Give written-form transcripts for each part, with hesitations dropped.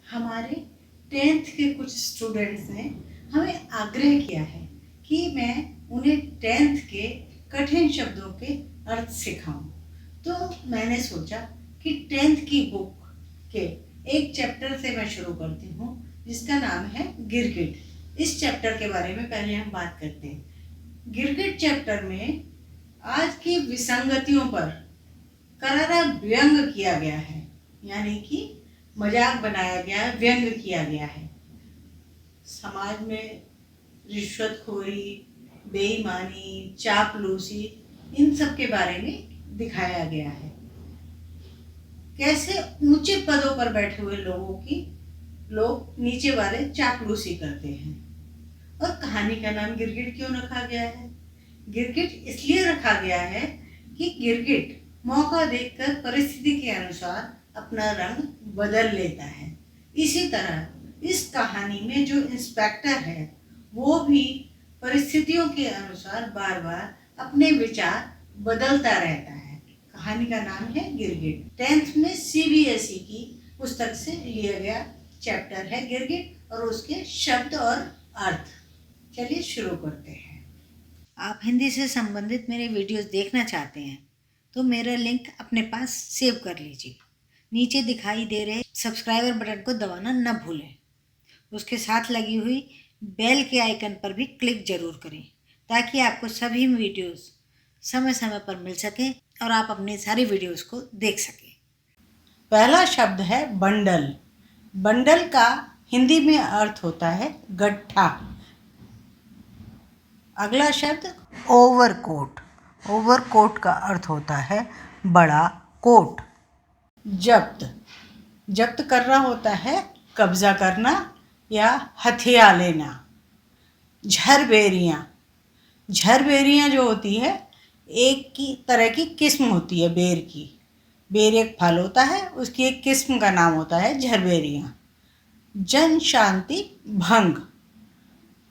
हमारे 10th के कुछ स्टूडेंट्स ने हमें आग्रह किया है कि मैं उन्हें 10th के कठिन शब्दों के अर्थ सिखाऊं। तो मैंने सोचा कि 10th की बुक के एक चैप्टर से मैं शुरू करती हूँ जिसका नाम है गिरगिट। इस चैप्टर के बारे में पहले हम बात करते हैं। गिरगिट चैप्टर में आज की विसंगतियों पर करारा व्यंग किया गया है, यानी कि मजाक बनाया गया है, व्यंग किया गया है। समाज में रिश्वतखोरी, बेईमानी, चापलूसी, इन सब के बारे में दिखाया गया है। कैसे ऊंचे पदों पर बैठे हुए लोग नीचे वाले चापलूसी करते हैं। और कहानी का नाम गिरगिट क्यों रखा गया है? गिरगिट इसलिए रखा गया है कि गिरगिट मौका देखकर परिस्थिति के अनुसार अपना रंग बदल लेता है। इसी तरह इस कहानी में जो इंस्पेक्टर है वो भी परिस्थितियों के अनुसार बार बार अपने विचार बदलता रहता है। कहानी का नाम है गिरगिट। 10th में CBSE की पुस्तक से लिया गया चैप्टर है गिरगिट और उसके शब्द और अर्थ। चलिए शुरू करते हैं। आप हिंदी से संबंधित मेरे वीडियोस देखना चाहते हैं तो मेरा लिंक अपने पास सेव कर लीजिए। नीचे दिखाई दे रहे सब्सक्राइबर बटन को दबाना न भूलें। उसके साथ लगी हुई बेल के आइकन पर भी क्लिक जरूर करें ताकि आपको सभी वीडियोस समय समय पर मिल सके और आप अपनी सारी वीडियोस को देख सकें। पहला शब्द है बंडल। बंडल का हिंदी में अर्थ होता है गट्ठा। अगला शब्द ओवरकोट। ओवरकोट का अर्थ होता है बड़ा कोट। जब्त। जब्त करना होता है कब्जा करना या हथिया लेना। झरबेरियाँ। झरबेरियाँ जो होती है एक की तरह की किस्म होती है बेर की। बेर एक फल होता है, उसकी एक किस्म का नाम होता है झरबेरियाँ। जन शांति भंग।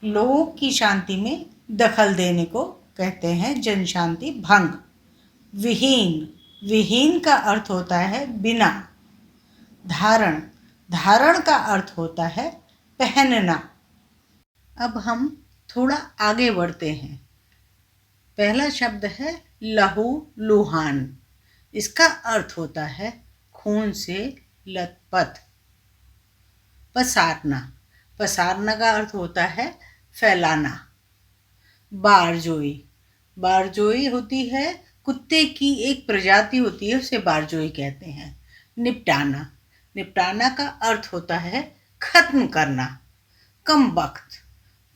लोगों की शांति में दखल देने को कहते हैं जन शांति भंग। विहीन। विहीन का अर्थ होता है बिना। धारण। धारण का अर्थ होता है पहनना। अब हम थोड़ा आगे बढ़ते हैं। पहला शब्द है लहू लुहान। इसका अर्थ होता है खून से लथपथ। पसारना। पसारना का अर्थ होता है फैलाना। बारजोई। बारजोई होती है कुत्ते की एक प्रजाति होती है, उसे बारजोई कहते हैं। निपटाना। निपटाना का अर्थ होता है खत्म करना। कम वक्त।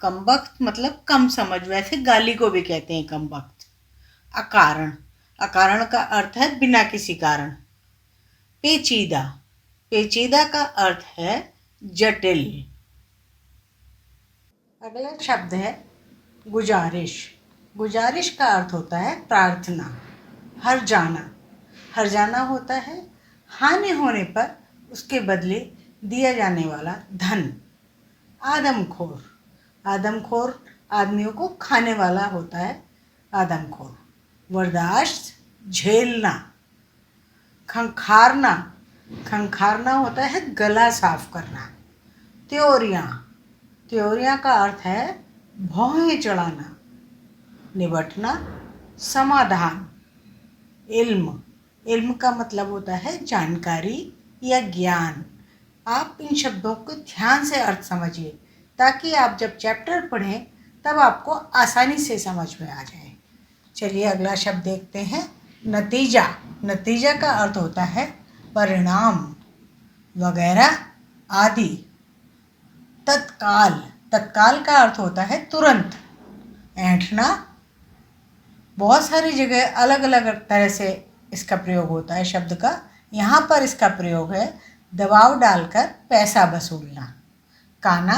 कम वक्त मतलब कम समझ, वैसे गाली को भी कहते हैं कम वक्त। अकारण। अकारण का अर्थ है बिना किसी कारण। पेचीदा। पेचीदा का अर्थ है जटिल। अगला शब्द है गुजारिश। गुजारिश का अर्थ होता है प्रार्थना। हर्जाना। हर्जाना होता है हानि होने पर उसके बदले दिया जाने वाला धन। आदमखोर। आदमखोर आदमियों को खाने वाला होता है आदमखोर। बर्दाश्त झेलना। खंखारना। खंखारना होता है गला साफ करना। त्योरियाँ। त्योरियाँ का अर्थ है भौहें चढ़ाना। निबटना समाधान। इल्म। इल्म का मतलब होता है जानकारी या ज्ञान। आप इन शब्दों को ध्यान से अर्थ समझिए ताकि आप जब चैप्टर पढ़ें तब आपको आसानी से समझ में आ जाए। चलिए अगला शब्द देखते हैं नतीजा। नतीजा का अर्थ होता है परिणाम वगैरह आदि। तत्काल। तत्काल का अर्थ होता है तुरंत। ऐंठना। बहुत सारी जगह अलग अलग तरह से इसका प्रयोग होता है शब्द का। यहाँ पर इसका प्रयोग है दबाव डालकर पैसा वसूलना। काना।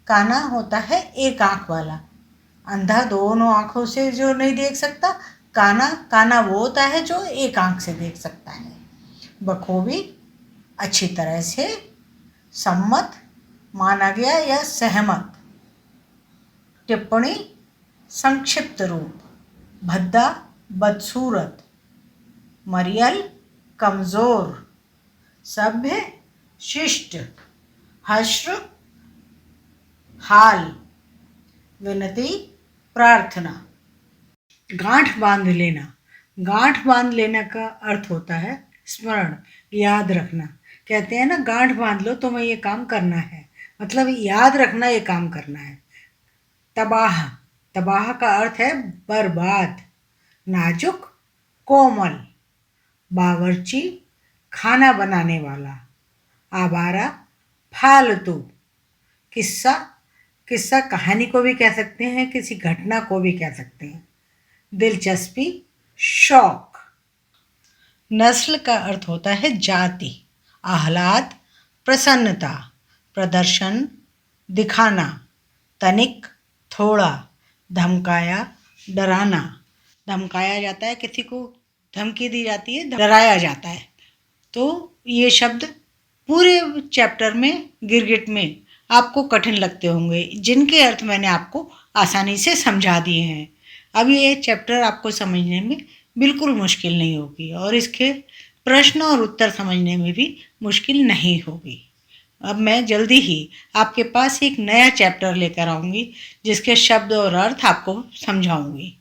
काना होता है एक आंख वाला। अंधा दोनों आंखों से जो नहीं देख सकता, काना। काना वो होता है जो एक आंख से देख सकता है। बखूबी अच्छी तरह से। सम्मत माना गया या सहमत। टिप्पणी संक्षिप्त रूप। भद्दा बदसूरत। मरियल कमज़ोर। सभ्य शिष्ट। हश्र हाल, विनती प्रार्थना। गांठ बांध लेना, गांठ बांध लेना का अर्थ होता है स्मरण, याद रखना। कहते हैं ना, गांठ बांध लो तुम्हें ये काम करना है, मतलब याद रखना, ये काम करना है। तबाह, तबाह का अर्थ है बर्बाद। नाजुक, कोमल। बावर्ची, खाना बनाने वाला। आवारा, फालतू। किस्सा, किस्सा कहानी को भी कह सकते हैं, किसी घटना को भी कह सकते हैं। दिलचस्पी, शौक। नस्ल का अर्थ होता है जाति। आह्लाद, प्रसन्नता। प्रदर्शन, दिखाना। तनिक, थोड़ा। धमकाया, डराना। धमकाया जाता है, किसी को धमकी दी जाती है, डराया जाता है। तो ये शब्द पूरे चैप्टर में, गिरगिट में, आपको कठिन लगते होंगे, जिनके अर्थ मैंने आपको आसानी से समझा दिए हैं। अब ये चैप्टर आपको समझने में बिल्कुल मुश्किल नहीं होगी और इसके प्रश्न और उत्तर समझने में भी मुश्किल नहीं होगी। अब मैं जल्दी ही आपके पास एक नया चैप्टर लेकर आऊँगी जिसके शब्द और अर्थ आपको समझाऊँगी।